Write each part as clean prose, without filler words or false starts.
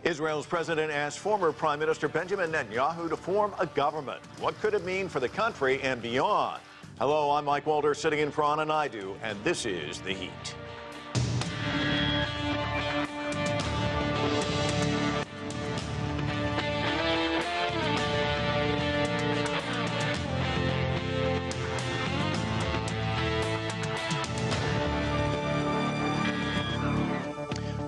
Israel's president asked former Prime Minister Benjamin Netanyahu to form a government. What could it mean for the country and beyond? Hello, I'm Mike Walter, sitting in for Anna Naidu, and this is The Heat.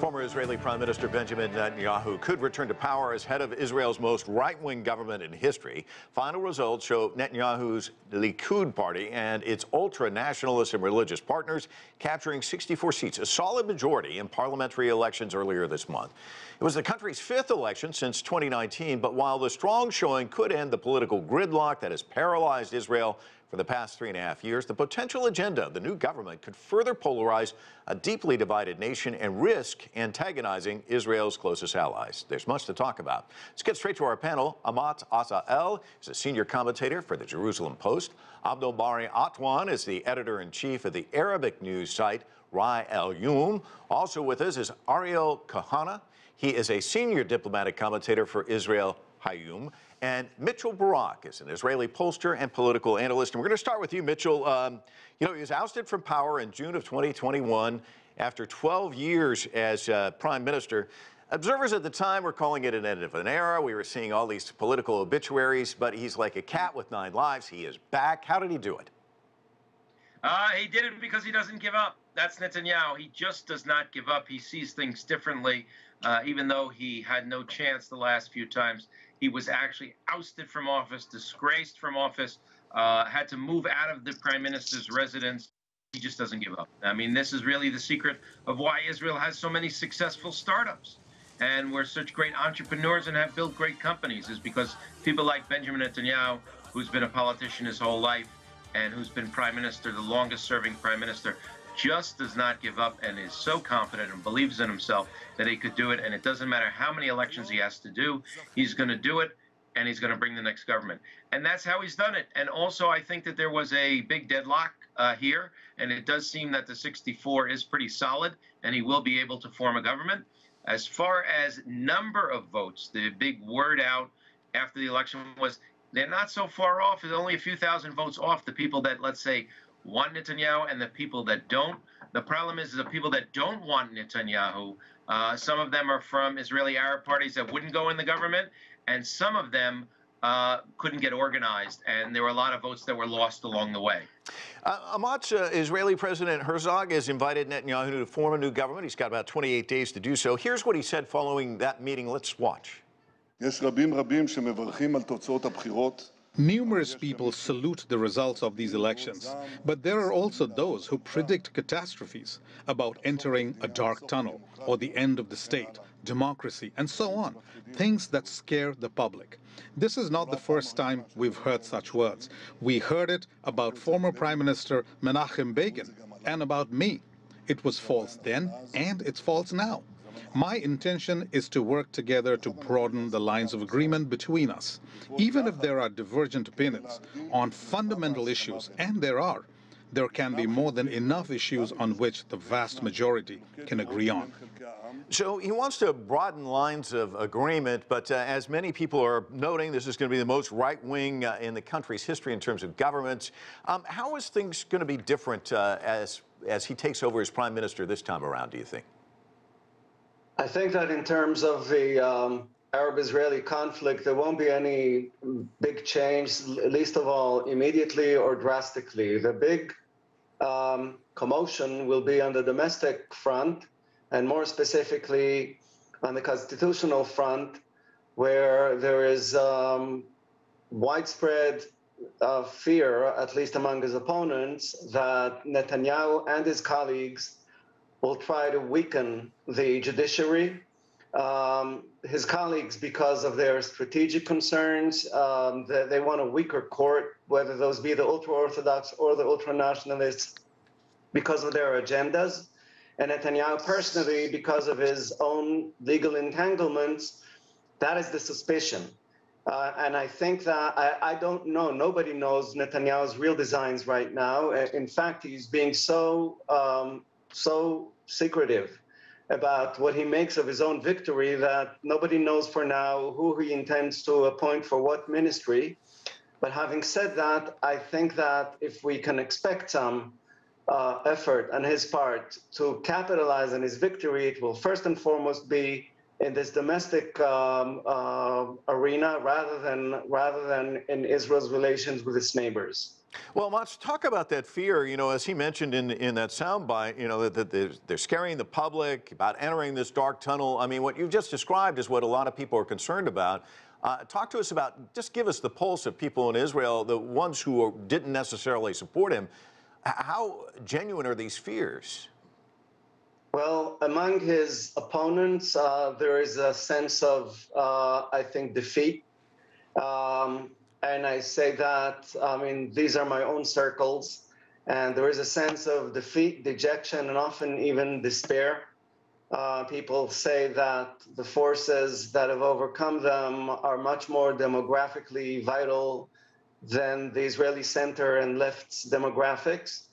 Former Israeli Prime Minister Benjamin Netanyahu could return to power as head of Israel's most right-wing government in history. Final results show Netanyahu's Likud party and its ultranationalist and religious partners capturing 64 seats, a solid majority in parliamentary elections earlier this month. It was the country's fifth election since 2019, but while the strong showing could end the political gridlock that has paralyzed Israel for the past 3.5 years, the potential agenda of the new government could further polarize a deeply divided nation and risk antagonizing Israel's closest allies. There's much to talk about. Let's get straight to our panel. Amotz Asa-El is a senior commentator for the Jerusalem Post. Abdul Bari Atwan is the editor-in-chief of the Arabic news site Rai El-Yum. Also with us is Ariel Kahana. He is a senior diplomatic commentator for Israel Hayom. And Mitchell Barak is an Israeli pollster and political analyst. And we're going to start with you, Mitchell. He was ousted from power in June of 2021 after 12 years as prime minister. Observers at the time were calling it an end of an era. We were seeing all these political obituaries, but he's like a cat with 9 lives. He is back. How did he do it? He did it because he doesn't give up. That's Netanyahu. He just does not give up. He sees things differently, even though he had no chance the last few times. He was actually ousted from office, disgraced from office, had to move out of the prime minister's residence. He just doesn't give up. I mean, this is really the secret of why Israel has so many successful startups. And we're such great entrepreneurs and have built great companies is because people like Benjamin Netanyahu, who's been a politician his whole life and who's been prime minister, the longest serving prime minister, just does not give up and is so confident and believes in himself that he could do it. And it doesn't matter how many elections he has to do, he's going to do it, and he's going to bring the next government. And that's how he's done it. And also, I think that there was a big deadlock here, and it does seem that the 64 is pretty solid, and he will be able to form a government. As far as number of votes, the big word out after the election was they're not so far off. There's only a few thousand votes off the people that, let's say, want Netanyahu and the people that don't. The problem is the people that don't want Netanyahu, some of them are from Israeli Arab parties that wouldn't go in the government, and some of them couldn't get organized, and there were a lot of votes that were lost along the way. Amotz, Israeli President Herzog has invited Netanyahu to form a new government. He's got about 28 days to do so. Here's what he said following that meeting. Let's watch. Numerous people salute the results of these elections, but there are also those who predict catastrophes about entering a dark tunnel or the end of the state, democracy, and so on, things that scare the public. This is not the first time we've heard such words. We heard it about former Prime Minister Menachem Begin and about me. It was false then, and it's false now. My intention is to work together to broaden the lines of agreement between us. Even if there are divergent opinions on fundamental issues, and there can be more than enough issues on which the vast majority can agree on. So he wants to broaden lines of agreement, but as many people are noting, this is going to be the most right-wing in the country's history in terms of government. How is things going to be different as he takes over as prime minister this time around, do you think? I think that in terms of the Arab-Israeli conflict, there won't be any big change, least of all immediately or drastically. The big commotion will be on the domestic front, and more specifically on the constitutional front, where there is widespread fear, at least among his opponents, that Netanyahu and his colleagues will try to weaken the judiciary. His colleagues, because of their strategic concerns, they want a weaker court, whether those be the ultra-Orthodox or the ultra-nationalists, because of their agendas. And Netanyahu personally, because of his own legal entanglements, that is the suspicion. And I think that, I don't know, nobody knows Netanyahu's real designs right now. In fact, he's being so secretive about what he makes of his own victory, that nobody knows for now who he intends to appoint for what ministry. But having said that, I think that if we can expect some effort on his part to capitalize on his victory, it will first and foremost be in this domestic arena rather than in Israel's relations with its neighbors. Well, let's talk about that fear. You know, as he mentioned in that soundbite, you know, that they're scaring the public about entering this dark tunnel. I mean, what you've just described is what a lot of people are concerned about. Talk to us about, just give us the pulse of people in Israel, the ones who didn't necessarily support him. How genuine are these fears? Well, among his opponents, there is a sense of, I think, defeat. And I say that, I mean, these are my own circles. And there is a sense of defeat, dejection, and often even despair. People say that the forces that have overcome them are much more demographically vital than the Israeli center and left's demographics.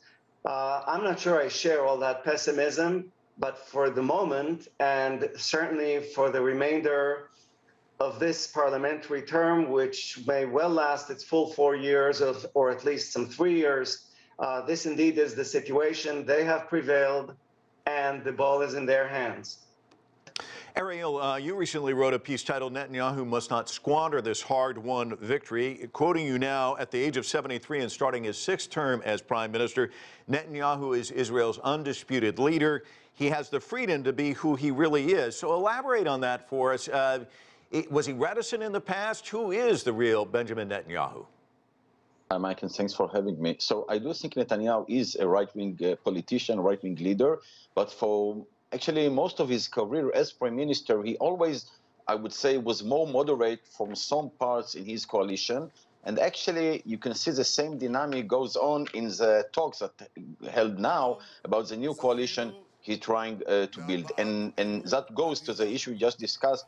I'm not sure I share all that pessimism, but for the moment, and certainly for the remainder of this parliamentary term, which may well last its full 4 years, or at least some 3 years, this indeed is the situation. They have prevailed, and the ball is in their hands. Ariel, you recently wrote a piece titled "Netanyahu Must Not Squander This Hard-Won Victory." Quoting you now, at the age of 73 and starting his 6th term as prime minister, Netanyahu is Israel's undisputed leader. He has the freedom to be who he really is. So elaborate on that for us. Was he reticent in the past? Who is the real Benjamin Netanyahu? Mike, and thanks for having me. So I do think Netanyahu is a right-wing politician, right-wing leader, but for actually most of his career as prime minister, he always, I would say, was more moderate from some parts in his coalition. And actually, you can see the same dynamic goes on in the talks that held now about the new coalition he's trying to build. And that goes to the issue we just discussed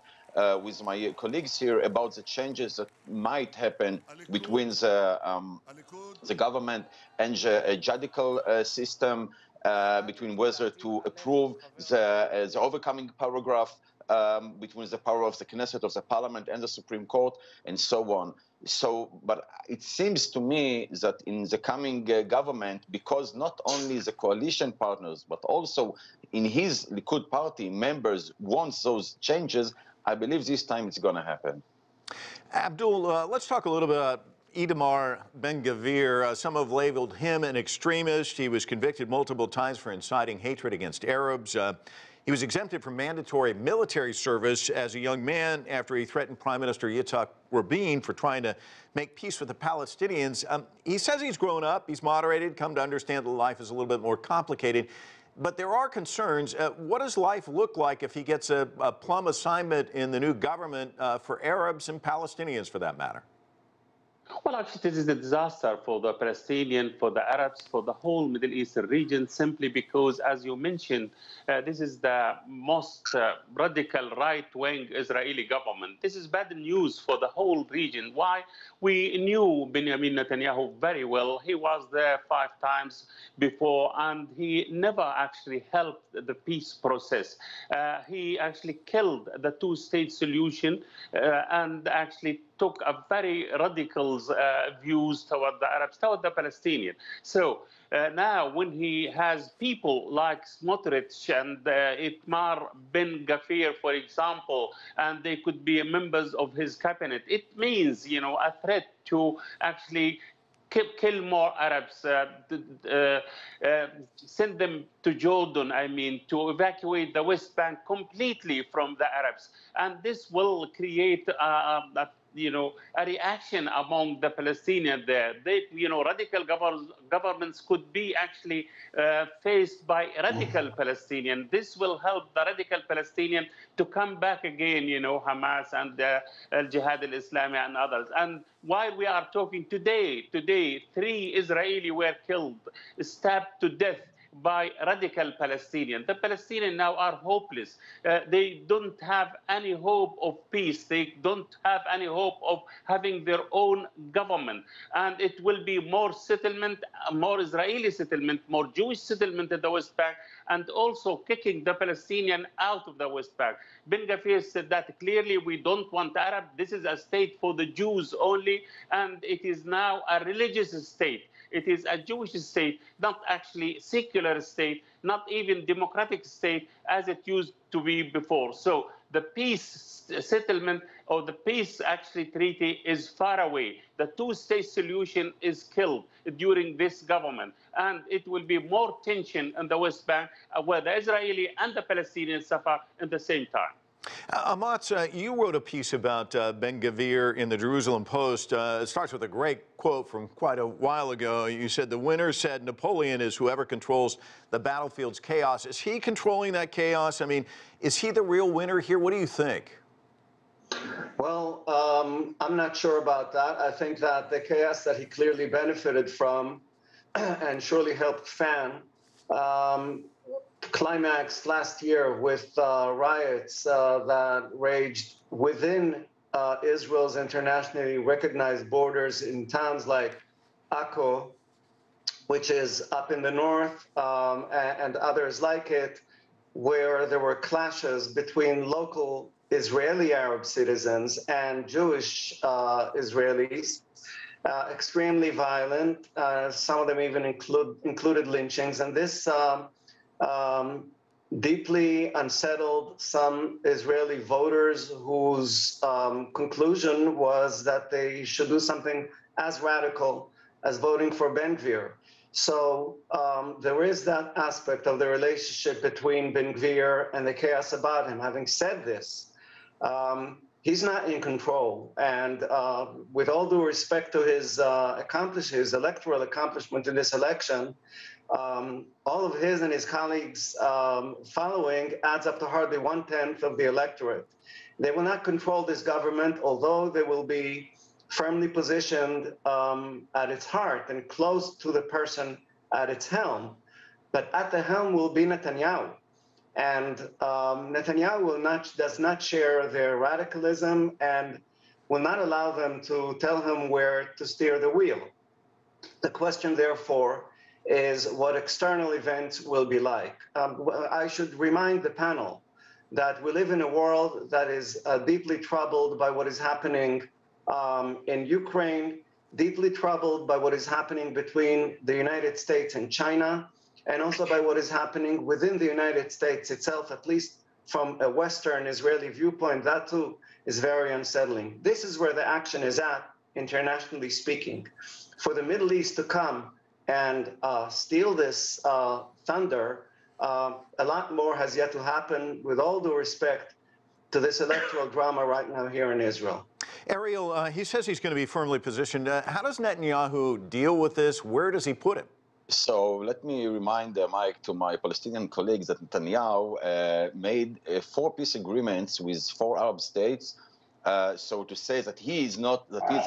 with my colleagues here about the changes that might happen between the government and the judicial system, between whether to approve the overcoming paragraph between the power of the Knesset, of the parliament, and the Supreme Court, and so on. So, but it seems to me that in the coming government, because not only the coalition partners, but also in his Likud party members want those changes, I believe this time it's going to happen. Abdul, let's talk a little bit about Itamar Ben-Gvir. Some have labeled him an extremist. He was convicted multiple times for inciting hatred against Arabs. He was exempted from mandatory military service as a young man after he threatened Prime Minister Yitzhak Rabin for trying to make peace with the Palestinians. He says he's grown up, he's moderated, come to understand that life is a little bit more complicated. But there are concerns. What does life look like if he gets a plum assignment in the new government for Arabs and Palestinians, for that matter? Well, actually, this is a disaster for the Palestinians, for the Arabs, for the whole Middle Eastern region, simply because, as you mentioned, this is the most radical right-wing Israeli government. This is bad news for the whole region. Why? We knew Benjamin Netanyahu very well. He was there 5 times before, and he never actually helped the peace process. He actually killed the two-state solution and actually took a very radical views toward the Arabs, toward the Palestinians. So now when he has people like Smotrich and Itamar Ben-Gvir, for example, and they could be members of his cabinet, it means, you know, a threat to actually kill more Arabs, send them to Jordan, I mean, to evacuate the West Bank completely from the Arabs. And this will create a reaction among the Palestinians there. They, radical governments could be actually faced by radical Palestinians. This will help the radical Palestinians to come back again, Hamas and Al-Jihad al-Islami and others. And while we are talking today, 3 Israelis were killed, stabbed to death by radical Palestinians. The Palestinians now are hopeless. They don't have any hope of peace. They don't have any hope of having their own government. And it will be more settlement, more Israeli settlement, more Jewish settlement in the West Bank, and also kicking the Palestinian out of the West Bank. Ben Gvir said that clearly: we don't want Arab. This is a state for the Jews only, and it is now a religious state. It is a Jewish state, not actually secular state, not even democratic state as it used to be before. So the peace settlement or the peace actually treaty is far away. The two-state solution is killed during this government, and it will be more tension in the West Bank where the Israeli and the Palestinians suffer at the same time. Amotz, you wrote a piece about Ben Gvir in the Jerusalem Post. It starts with a great quote from quite a while ago. You said, "The winner said Napoleon is whoever controls the battlefield's chaos." Is he controlling that chaos? I mean, is he the real winner here? What do you think? Well, I'm not sure about that. I think that the chaos that he clearly benefited from and surely helped fan climaxed last year with riots that raged within Israel's internationally recognized borders in towns like Akko, which is up in the north, and others like it, where there were clashes between local Israeli Arab citizens and Jewish Israelis, extremely violent. Some of them even included lynchings, and this deeply unsettled some Israeli voters whose conclusion was that they should do something as radical as voting for Ben Gvir. So there is that aspect of the relationship between Ben Gvir and the chaos about him. Having said this, he's not in control. And with all due respect to his electoral accomplishment in this election, all of his and his colleagues' following adds up to hardly 1/10 of the electorate. They will not control this government, although they will be firmly positioned at its heart and close to the person at its helm. But at the helm will be Netanyahu. And Netanyahu does not share their radicalism and will not allow them to tell him where to steer the wheel. The question, therefore, is what external events will be like. I should remind the panel that we live in a world that is deeply troubled by what is happening in Ukraine, deeply troubled by what is happening between the United States and China, and also by what is happening within the United States itself, at least from a Western Israeli viewpoint. That too is very unsettling. This is where the action is at, internationally speaking. For the Middle East to come and steal this thunder, a lot more has yet to happen, with all due respect to this electoral drama right now here in Israel. Ariel, he says he's going to be firmly positioned. How does Netanyahu deal with this? Where does he put it? So let me remind, Mike, to my Palestinian colleagues that Netanyahu made 4 peace agreements with 4 Arab states. So to say that he is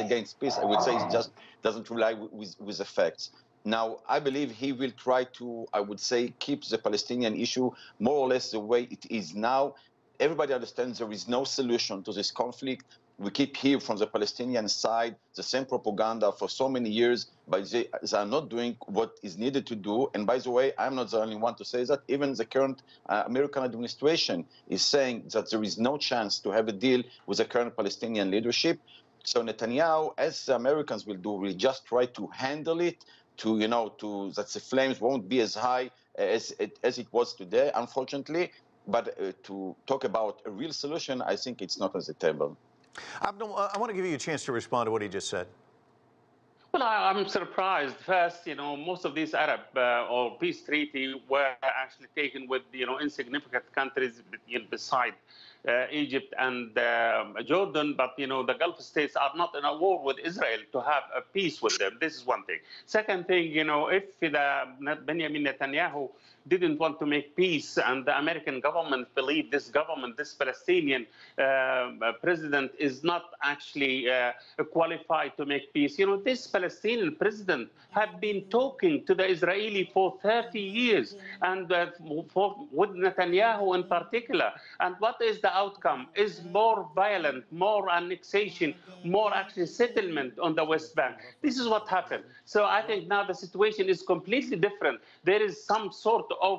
against peace, I would say it just doesn't rely with the facts. Now, I believe he will try to, I would say, keep the Palestinian issue more or less the way it is now. Everybody understands there is no solution to this conflict. We keep hearing from the Palestinian side the same propaganda for so many years, but they are not doing what is needed to do. And by the way, I'm not the only one to say that. Even the current American administration is saying that there is no chance to have a deal with the current Palestinian leadership. So Netanyahu, as the Americans will do, will just try to handle it, that the flames won't be as high as it was today, unfortunately. But to talk about a real solution, I think it's not on the table. Abdul, I want to give you a chance to respond to what he just said. Well, I'm surprised. First, most of these Arab or peace treaty were actually taken with insignificant countries beside Egypt and Jordan, but the Gulf states are not in a war with Israel to have a peace with them. This is one thing. Second thing, if Benjamin Netanyahu didn't want to make peace, and the American government believed this government, this Palestinian president, is not actually qualified to make peace. This Palestinian president have been talking to the Israeli for 30 years, and with Netanyahu in particular. And what is the outcome? Is more violent, more annexation, more actually settlement on the West Bank. This is what happened. So I think now the situation is completely different. There is some sort of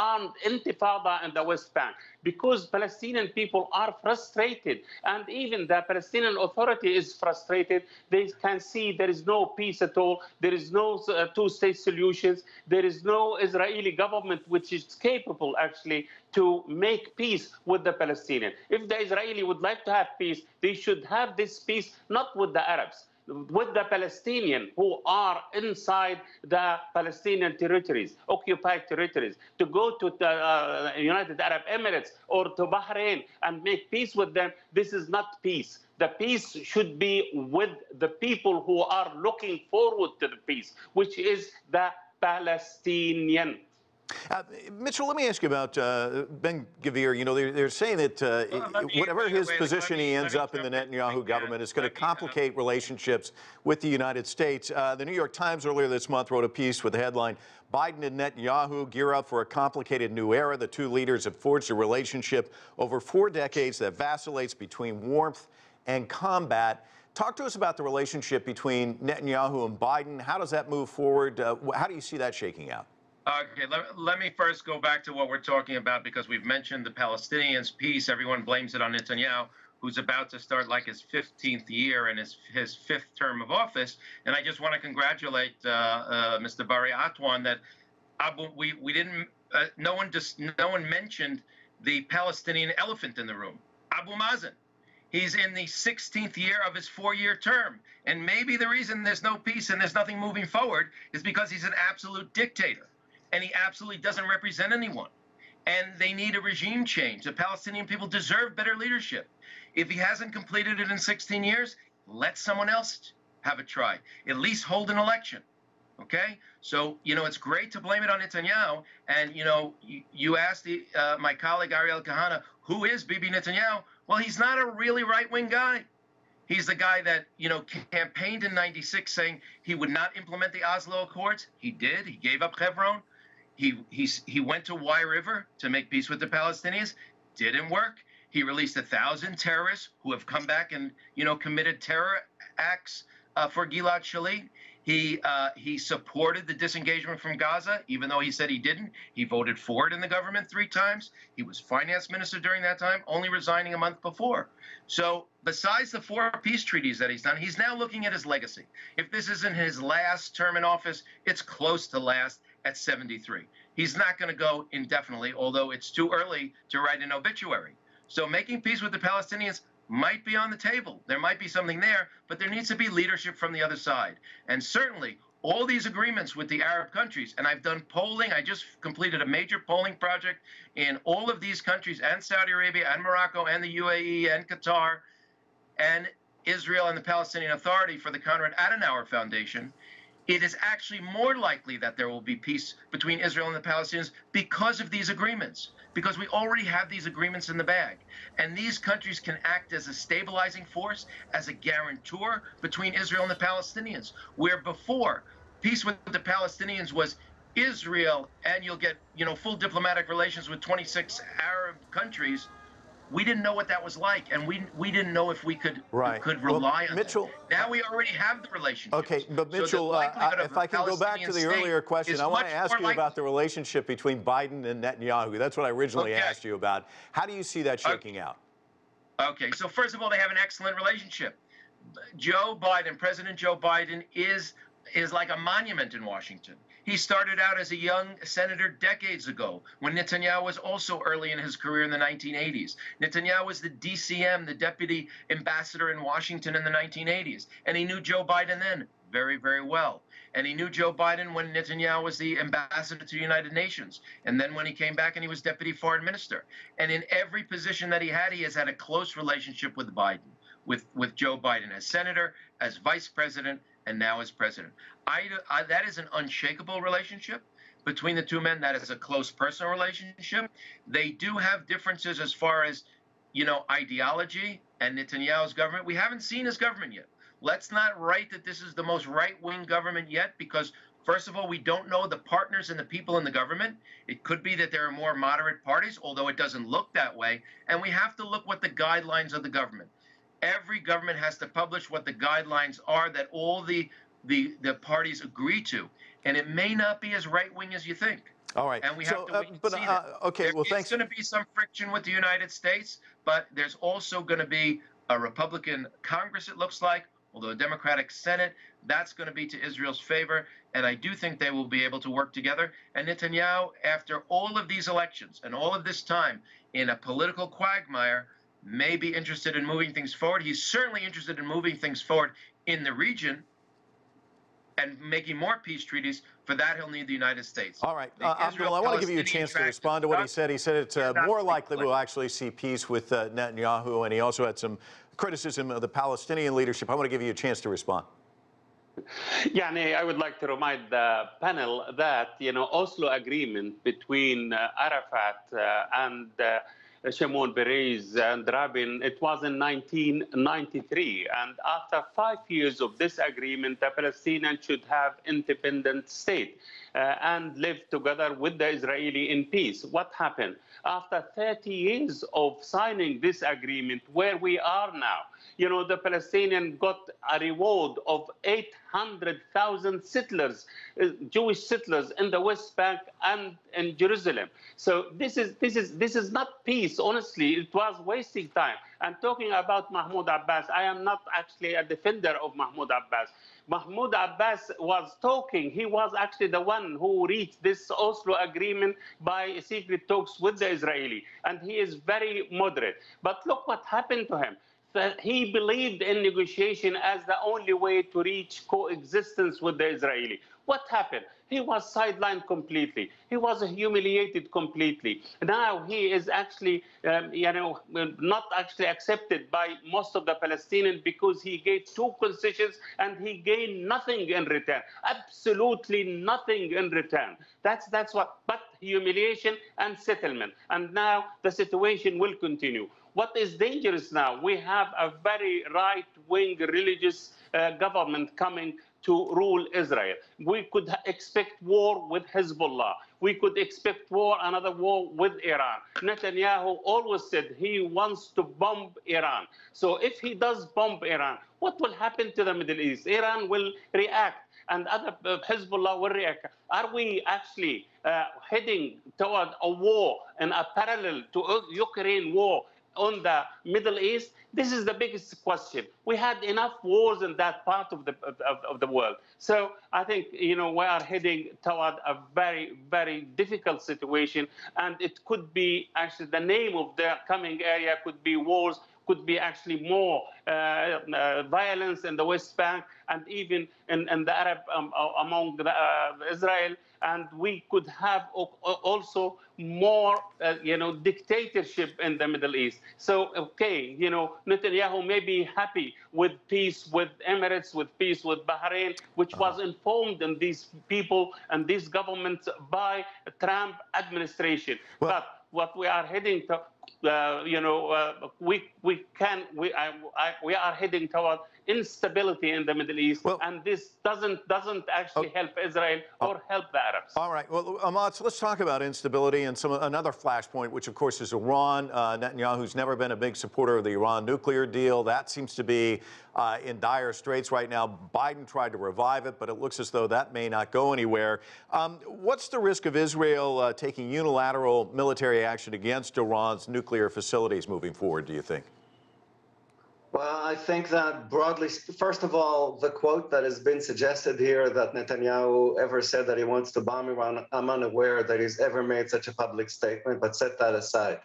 armed intifada in the West Bank because Palestinian people are frustrated, and even the Palestinian Authority is frustrated. They can see there is no peace at all. There is no two-state solutions. There is no Israeli government which is capable actually to make peace with the Palestinians. If the Israeli would like to have peace, they should have this peace not with the Arabs, with the Palestinians who are inside the Palestinian territories, occupied territories. To go to the United Arab Emirates or to Bahrain and make peace with them, this is not peace. The peace should be with the people who are looking forward to the peace, which is the Palestinian. Mitchell, let me ask you about Ben-Gvir. They're saying that whatever his position he ends up in the Netanyahu government is going to complicate relationships with the United States. The New York Times earlier this month wrote a piece with the headline, "Biden and Netanyahu gear up for a complicated new era. The two leaders have forged a relationship over 4 decades that vacillates between warmth and combat." Talk to us about the relationship between Netanyahu and Biden. How does that move forward? How do you see that shaking out? Okay, let me first go back to what we're talking about, because we've mentioned the Palestinians' peace. Everyone blames it on Netanyahu, who's about to start like his 15th year in his 5th term of office. And I just want to congratulate Mr. Bari Atwan that we didn't. No one mentioned the Palestinian elephant in the room, Abu Mazen. He's in the 16th year of his 4-year term. And maybe the reason there's no peace and there's nothing moving forward is because he's an absolute dictator. And he absolutely doesn't represent anyone. And they need a regime change. The Palestinian people deserve better leadership. If he hasn't completed it in 16 years, let someone else have a try. At least hold an election. Okay? So, it's great to blame it on Netanyahu. And, you asked my colleague Ariel Kahana, who is Bibi Netanyahu? Well, he's not a really right-wing guy. He's the guy that, campaigned in '96 saying he would not implement the Oslo Accords. He did. He gave up Hebron. He went to Wye River to make peace with the Palestinians. Didn't work. He released 1,000 terrorists who have come back and, committed terror acts for Gilad Shalit. He supported the disengagement from Gaza, even though he said he didn't. He voted for it in the government 3 times. He was finance minister during that time, only resigning a month before. So besides the 4 peace treaties that he's done, he's now looking at his legacy. If this isn't his last term in office, it's close to last at 73. He's not going to go indefinitely, although it's too early to write an obituary. So making peace with the Palestinians might be on the table. There might be something there, but there needs to be leadership from the other side. And certainly, all these agreements with the Arab countries, and I've done polling, I just completed a major polling project in all of these countries, and Saudi Arabia, and Morocco, and the UAE, and Qatar, and Israel, and the Palestinian Authority for the Konrad Adenauer Foundation. It is actually more likely that there will be peace between Israel and the Palestinians because of these agreements, because we already have these agreements in the bag. And these countries can act as a stabilizing force, as a guarantor between Israel and the Palestinians, where before peace with the Palestinians was Israel and you'll get, full diplomatic relations with 26 Arab countries. We didn't know what that was like, and we didn't know if we could rely on Mitchell, it. Now we already have the relationship. Okay, but Mitchell, if I can go back to the earlier question, I want to ask you about the relationship between Biden and Netanyahu. That's what I originally asked you about. How do you see that shaking out? Okay, so first of all, they have an excellent relationship. President Joe Biden is like a monument in Washington. He started out as a young senator decades ago when Netanyahu was also early in his career in the 1980s. Netanyahu was the DCM, the deputy ambassador in Washington in the 1980s. And he knew Joe Biden then. very, very well. And he knew Joe Biden when Netanyahu was the ambassador to the United Nations. And then when he came back and he was deputy foreign minister. And in every position that he has had a close relationship with Biden, with Joe Biden as senator, as vice president, and now as president. That is an unshakable relationship between the two men. That is a close personal relationship. They do have differences as far as, ideology and Netanyahu's government. We haven't seen his government yet. Let's not write that this is the most right-wing government yet, because first of all, we don't know the partners and the people in the government. It could be that there are more moderate parties, although it doesn't look that way. And we have to look what the guidelines of the government. Every government has to publish what the guidelines are that all the parties agree to. And it may not be as right-wing as you think. All right. And we have to wait and see that. Okay, well, thanks. There's going to be some friction with the United States, but there's also going to be a Republican Congress, it looks like, although a Democratic Senate. That's going to be to Israel's favor. And I do think they will be able to work together. And Netanyahu, after all of these elections and all of this time in a political quagmire, may be interested in moving things forward. He's certainly interested in moving things forward in the region and making more peace treaties. For that, he'll need the United States. All right. Abdul, I want to give you a chance to respond to what he said. He said it's more likely we'll actually see peace with Netanyahu, and he also had some criticism of the Palestinian leadership. I want to give you a chance to respond. Yeah, I would like to remind the panel that, Oslo agreement between Arafat and Shimon Peres and Rabin, it was in 1993. And after 5 years of this agreement, the Palestinians should have independent state and live together with the Israeli in peace. What happened? After 30 years of signing this agreement, where we are now, the Palestinians got a reward of 800,000 settlers, Jewish settlers in the West Bank and in Jerusalem. So this is not peace. Honestly, it was wasting time. And talking about Mahmoud Abbas, I am not actually a defender of Mahmoud Abbas. Mahmoud Abbas was talking. He was actually the one who reached this Oslo agreement by secret talks with the Israeli. And he is very moderate. But look what happened to him. He believed in negotiation as the only way to reach coexistence with the Israeli. What happened? He was sidelined completely. He was humiliated completely. Now he is actually, not actually accepted by most of the Palestinians because he gave 2 concessions and he gained nothing in return. Absolutely nothing in return. That's what. But humiliation and settlement. And now the situation will continue. What is dangerous now? We have a very right-wing religious government coming to rule Israel. We could expect war with Hezbollah. We could expect another war with Iran. Netanyahu always said he wants to bomb Iran. So if he does bomb Iran, what will happen to the Middle East? Iran will react and other Hezbollah will react. Are we actually heading toward a war and a parallel to Ukraine war on the Middle East? This is the biggest question. We had enough wars in that part of the world. So I think, we are heading toward a very, very difficult situation. And it could be actually the name of the coming area could be wars, could be actually more violence in the West Bank and even in the Arab among Israel. And we could have also more, dictatorship in the Middle East. So, okay, Netanyahu may be happy with peace with Emirates, with peace with Bahrain, which was informed in these people and these governments by Trump administration. Well, but what we are heading to, we are heading toward instability in the Middle East, and this doesn't actually help Israel or help the Arabs. All right. Well, Amotz, let's talk about instability and another flashpoint, which of course is Iran. Netanyahu's never been a big supporter of the Iran nuclear deal. That seems to be in dire straits right now. Biden tried to revive it, but it looks as though that may not go anywhere. What's the risk of Israel taking unilateral military action against Iran's nuclear facilities moving forward, do you think? Well, I think that broadly, first of all, the quote that has been suggested here that Netanyahu ever said that he wants to bomb Iran, I'm unaware that he's ever made such a public statement, but set that aside.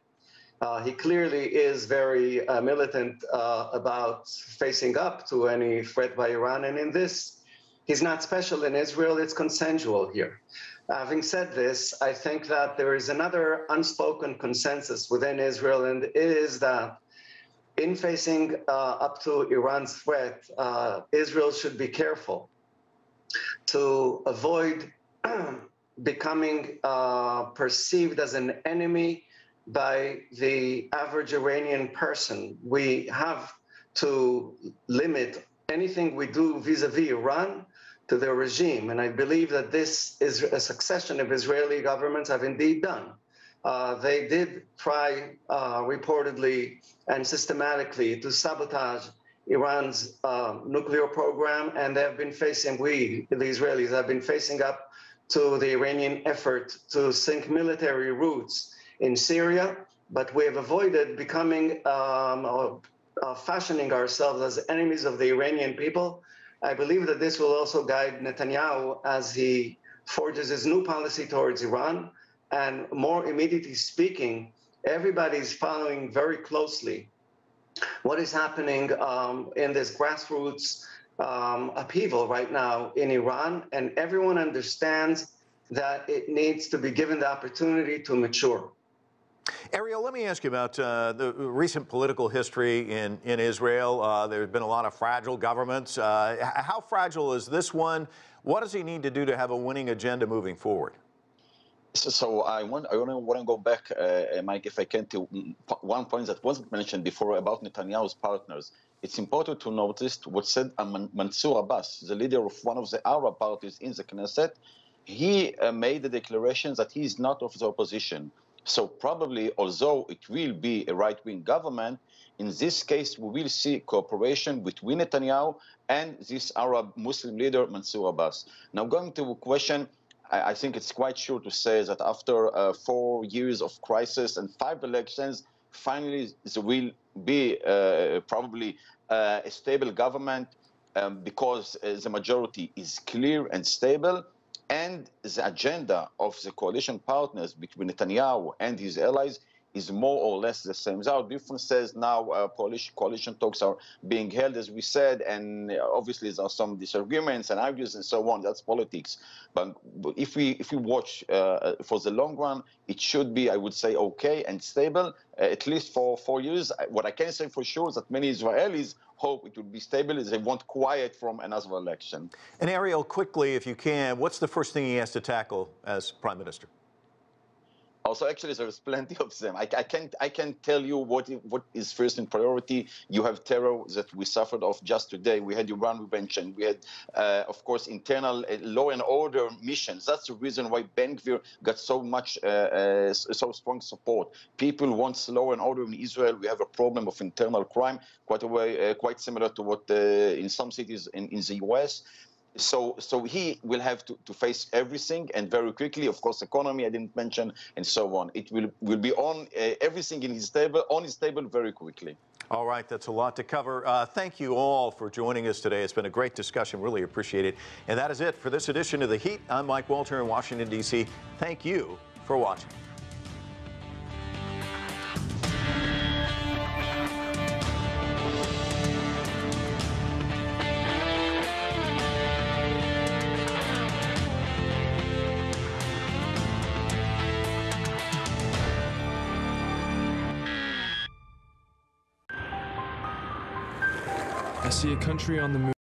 He clearly is very militant about facing up to any threat by Iran. And in this He's not special in Israel, it's consensual here. Having said this, I think that there is another unspoken consensus within Israel, and it is that in facing up to Iran's threat, Israel should be careful to avoid becoming perceived as an enemy by the average Iranian person. We have to limit anything we do vis-a-vis Iran to their regime. And I believe that this is a succession of Israeli governments have indeed done. They did try reportedly and systematically to sabotage Iran's nuclear program, and they have been facing, the Israelis have been facing up to the Iranian effort to sink military routes in Syria, but we have avoided becoming fashioning ourselves as enemies of the Iranian people. I believe that this will also guide Netanyahu as he forges his new policy towards Iran. And more immediately speaking, everybody's following very closely what is happening in this grassroots upheaval right now in Iran. And everyone understands that it needs to be given the opportunity to mature. Ariel, let me ask you about the recent political history in Israel. There have been a lot of fragile governments. How fragile is this one? What does he need to do to have a winning agenda moving forward? So I want to go back, Mike, if I can, to one point that wasn't mentioned before about Netanyahu's partners. It's important to notice what said Mansour Abbas, the leader of one of the Arab parties in the Knesset. He made the declaration that he is not of the opposition. So probably, although it will be a right-wing government, in this case, we will see cooperation between Netanyahu and this Arab Muslim leader, Mansour Abbas. Now, going to a question, I think it's quite sure to say that after 4 years of crisis and 5 elections, finally there will be probably a stable government because the majority is clear and stable. And the agenda of the coalition partners between Netanyahu and his allies is more or less the same. There are differences now. Coalition talks are being held, as we said, and obviously there are some disagreements and arguments and so on. That's politics. But if we watch for the long run, it should be, I would say, okay and stable, at least for 4 years. What I can say for sure is that many Israelis hope it will be stable, as they want quiet from another election. And Ariel, quickly, if you can, what's the first thing he has to tackle as prime minister? Also, actually, there's plenty of them. I can't tell you what is first in priority. You have terror that we suffered of just today. We had Iran, we mentioned. We had, of course, internal law and order missions. That's the reason why Ben Gvir got so much, so strong support. People want law and order in Israel. We have a problem of internal crime, quite similar to what in some cities in the US. So he will have to face everything, and very quickly. Of course, economy I didn't mention, and so on. It will be on everything in his table very quickly. All right, that's a lot to cover. Thank you all for joining us today. It's been a great discussion. Really appreciate it. And that is it for this edition of The Heat. I'm Mike Walter in Washington, D.C. Thank you for watching. I see a country on the moon.